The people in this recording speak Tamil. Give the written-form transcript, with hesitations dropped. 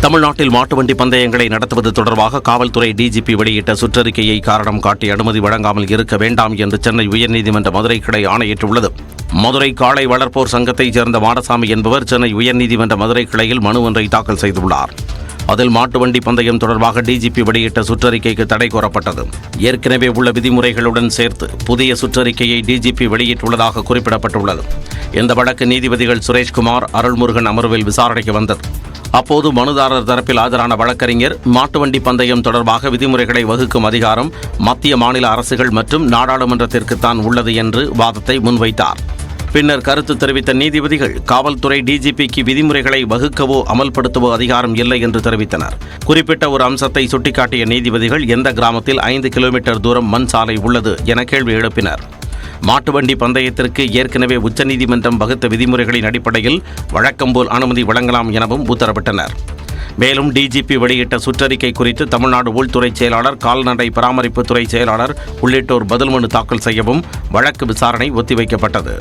தமிழ்நாட்டில் மாட்டுவண்டி பந்தயங்களை நடத்துவது தொடர்பாக காவல்துறை டிஜிபி வெளியிட்ட சுற்றறிக்கையை காரணம் காட்டி அனுமதி வழங்காமல் இருக்க வேண்டாம் என்று சென்னை உயர்நீதிமன்ற மதுரை கிளை ஆணையிட்டுள்ளது. மதுரை காளை வளர்ப்போர் சங்கத்தைச் சேர்ந்த மாடசாமி என்பவர் சென்னை உயர்நீதிமன்ற மதுரை கிளையில் மனு ஒன்றை தாக்கல் செய்துள்ளார். அதில் மாட்டுவண்டி பந்தயம் தொடர்பாக டிஜிபி வெளியிட்ட சுற்றறிக்கைக்கு தடை கோரப்பட்டது. ஏற்கனவே உள்ள விதிமுறைகளுடன் சேர்த்து புதிய சுற்றறிக்கையை டிஜிபி வெளியிட்டுள்ளதாக குறிப்பிடப்பட்டுள்ளது. இந்த வழக்கு நீதிபதிகள் சுரேஷ்குமார், அருள்முருகன் அமர்வில் விசாரணைக்கு வந்தது. அப்போது மனுதாரர் தரப்பில் ஆஜரான வழக்கறிஞர் மாட்டுவண்டி பந்தயம் தொடர்பாக விதிமுறைகளை வகுக்கும் அதிகாரம் மத்திய மாநில அரசுகள் மற்றும் நாடாளுமன்றத்திற்குத்தான் உள்ளது என்று வாதத்தை முன்வைத்தார். பின்னர் கருத்து தெரிவித்த நீதிபதிகள் காவல்துறை டிஜிபிக்கு விதிமுறைகளை வகுக்கவோ அமல்படுத்தவோ அதிகாரம் இல்லை என்று தெரிவித்தனர். குறிப்பிட்ட ஒரு அம்சத்தை சுட்டிக்காட்டிய நீதிபதிகள் எந்த கிராமத்தில் 5 கிலோமீட்டர் தூரம் மண் சாலை உள்ளது என கேள்வி எழுப்பினர். மாட்டுவண்டி பந்தயத்திற்கு ஏற்கனவே உச்சநீதிமன்றம் வகுத்த விதிமுறைகளின் அடிப்படையில் வழக்கம்போல் அனுமதி வழங்கலாம் எனவும் உத்தரவிட்டனர். மேலும் டிஜிபி வெளியிட்ட சுற்றறிக்கை குறித்து தமிழ்நாடு உள்துறை செயலாளர், கால்நடை பராமரிப்புத்துறை செயலாளர் உள்ளிட்டோர் பதில் மனு தாக்கல் செய்யவும் வழக்கு விசாரணை ஒத்திவைக்கப்பட்டது.